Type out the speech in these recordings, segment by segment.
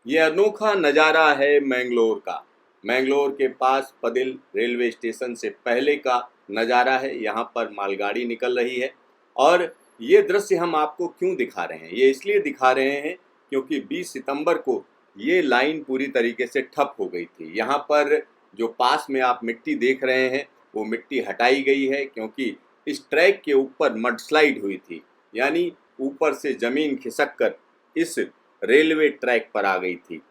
ये अनोखा नज़ारा है मैंगलोर का। मैंगलोर के पास पदिल रेलवे स्टेशन से पहले का नज़ारा है। यहाँ पर मालगाड़ी निकल रही है और ये दृश्य हम आपको क्यों दिखा रहे हैं? ये इसलिए दिखा रहे हैं क्योंकि 20 सितंबर को ये लाइन पूरी तरीके से ठप हो गई थी। यहाँ पर जो पास में आप मिट्टी देख रहे हैं, वो मिट्टी हटाई गई है क्योंकि इस ट्रैक के ऊपर मडस्लाइड हुई थी। यानी ऊपर से ज़मीन खिसक कर इस रेलवे ट्रैक पर आ गई थी।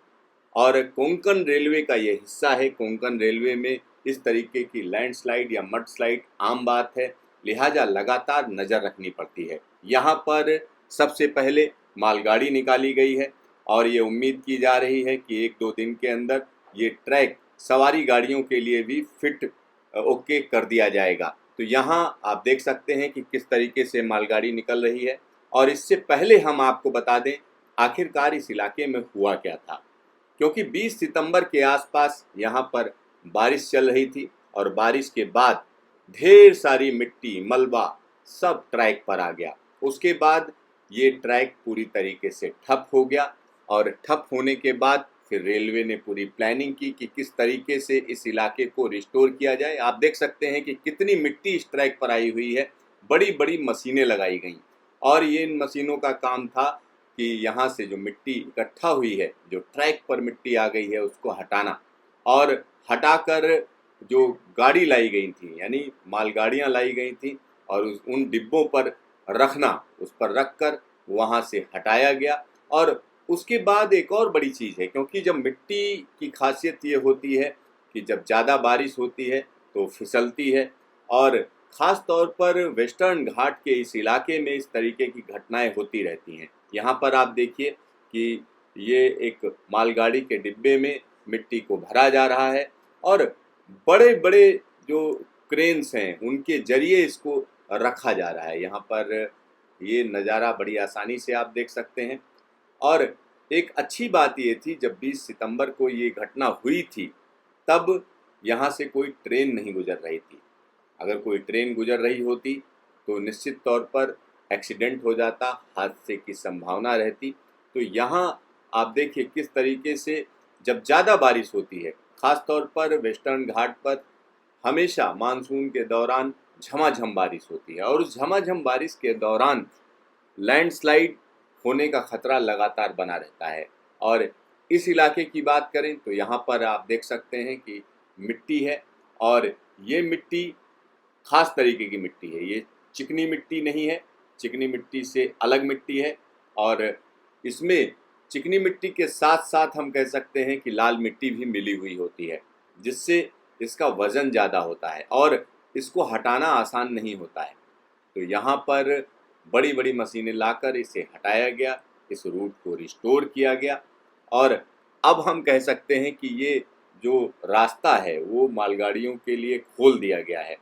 और कोंकण रेलवे का ये हिस्सा है। कोंकण रेलवे में इस तरीके की लैंडस्लाइड या मड स्लाइड आम बात है, लिहाजा लगातार नज़र रखनी पड़ती है। यहाँ पर सबसे पहले मालगाड़ी निकाली गई है और ये उम्मीद की जा रही है कि 1-2 दिन के अंदर ये ट्रैक सवारी गाड़ियों के लिए भी फिट ओके कर दिया जाएगा। तो यहाँ आप देख सकते हैं कि किस तरीके से मालगाड़ी निकल रही है। और इससे पहले हम आपको बता दें आखिरकार इस इलाके में हुआ क्या था, क्योंकि 20 सितंबर के आसपास यहाँ पर बारिश चल रही थी और बारिश के बाद ढेर सारी मिट्टी मलबा सब ट्रैक पर आ गया। उसके बाद ये ट्रैक पूरी तरीके से ठप हो गया और ठप होने के बाद फिर रेलवे ने पूरी प्लानिंग की कि किस तरीके से इस इलाके को रिस्टोर किया जाए। आप देख सकते हैं कि कितनी मिट्टी इस ट्रैक पर आई हुई है। बड़ी बड़ी मशीनें लगाई गई और ये इन मशीनों का काम था कि यहाँ से जो मिट्टी इकट्ठा हुई है, जो ट्रैक पर मिट्टी आ गई है, उसको हटाना और हटाकर जो गाड़ी लाई गई थी, यानी मालगाड़ियाँ लाई गई थी और उन डिब्बों पर रखना, उस पर रख कर वहाँ से हटाया गया। और उसके बाद एक और बड़ी चीज़ है, क्योंकि जब मिट्टी की खासियत ये होती है कि जब ज़्यादा बारिश होती है तो फिसलती है और ख़ास तौर पर वेस्टर्न घाट के इस इलाके में इस तरीके की घटनाएं होती रहती हैं। यहाँ पर आप देखिए कि ये एक मालगाड़ी के डिब्बे में मिट्टी को भरा जा रहा है और बड़े बड़े जो क्रेन्स हैं उनके जरिए इसको रखा जा रहा है। यहाँ पर ये नज़ारा बड़ी आसानी से आप देख सकते हैं। और एक अच्छी बात ये थी, जब 20 सितंबर को ये घटना हुई थी तब यहाँ से कोई ट्रेन नहीं गुजर रही थी। अगर कोई ट्रेन गुजर रही होती तो निश्चित तौर पर एक्सीडेंट हो जाता, हादसे की संभावना रहती। तो यहाँ आप देखिए किस तरीके से जब ज़्यादा बारिश होती है, ख़ास तौर पर वेस्टर्न घाट पर हमेशा मानसून के दौरान झमाझम बारिश होती है और उस झमाझम बारिश के दौरान लैंडस्लाइड होने का खतरा लगातार बना रहता है। और इस इलाके की बात करें तो यहाँ पर आप देख सकते हैं कि मिट्टी है और ये मिट्टी खास तरीके की मिट्टी है। ये चिकनी मिट्टी नहीं है, चिकनी मिट्टी से अलग मिट्टी है और इसमें चिकनी मिट्टी के साथ साथ हम कह सकते हैं कि लाल मिट्टी भी मिली हुई होती है, जिससे इसका वज़न ज़्यादा होता है और इसको हटाना आसान नहीं होता है। तो यहाँ पर बड़ी बड़ी मशीनें लाकर इसे हटाया गया, इस रूट को रिस्टोर किया गया और अब हम कह सकते हैं कि ये जो रास्ता है वो मालगाड़ियों के लिए खोल दिया गया है।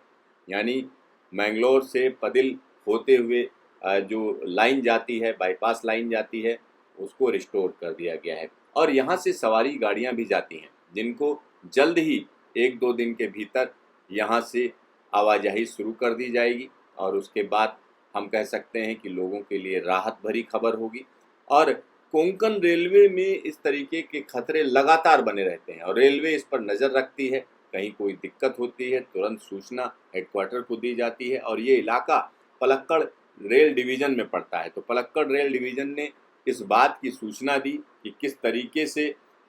यानी मैंगलोर से पदिल होते हुए जो लाइन जाती है, बाईपास लाइन जाती है, उसको रिस्टोर कर दिया गया है और यहाँ से सवारी गाड़ियाँ भी जाती हैं, जिनको जल्द ही 1-2 दिन के भीतर यहाँ से आवाजाही शुरू कर दी जाएगी और उसके बाद हम कह सकते हैं कि लोगों के लिए राहत भरी खबर होगी। और कोंकण रेलवे में इस तरीके के खतरे लगातार बने रहते हैं और रेलवे इस पर नज़र रखती है। कहीं कोई दिक्कत होती है तुरंत सूचना हेडक्वार्टर को दी जाती है और ये इलाका पलक्कड़ रेल डिवीज़न में पड़ता है। तो पलक्कड़ रेल डिवीज़न ने इस बात की सूचना दी कि किस तरीके से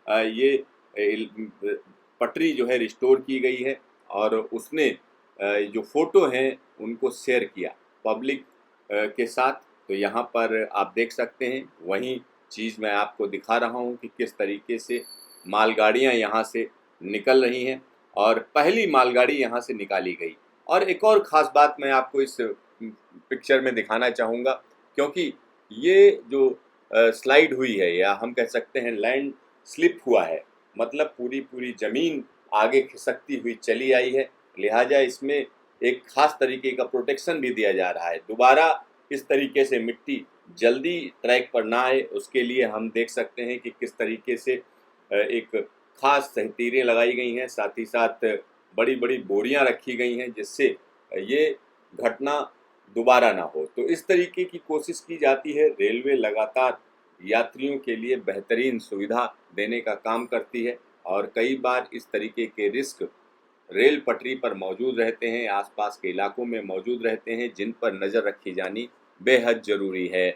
ये पटरी जो है रिस्टोर की गई है और उसने जो फ़ोटो हैं उनको शेयर किया पब्लिक के साथ। तो यहाँ पर आप देख सकते हैं, वही चीज़ मैं आपको दिखा रहा हूँ कि किस तरीके से मालगाड़ियाँ यहाँ से निकल रही हैं और पहली मालगाड़ी यहाँ से निकाली गई। और एक और ख़ास बात मैं आपको इस पिक्चर में दिखाना चाहूँगा, क्योंकि ये जो स्लाइड हुई है या हम कह सकते हैं लैंड स्लिप हुआ है, मतलब पूरी पूरी ज़मीन आगे खिसकती हुई चली आई है। लिहाजा इसमें एक ख़ास तरीके का प्रोटेक्शन भी दिया जा रहा है। दोबारा इस तरीके से मिट्टी जल्दी ट्रैक पर ना आए, उसके लिए हम देख सकते हैं कि किस तरीके से एक ख़ास तहतीरें लगाई गई हैं, साथ ही साथ बड़ी बड़ी बोरियां रखी गई हैं जिससे ये घटना दोबारा ना हो। तो इस तरीके की कोशिश की जाती है। रेलवे लगातार यात्रियों के लिए बेहतरीन सुविधा देने का काम करती है। और कई बार इस तरीके के रिस्क रेल पटरी पर मौजूद रहते हैं, आसपास के इलाकों में मौजूद रहते हैं, जिन पर नज़र रखी जानी बेहद ज़रूरी है।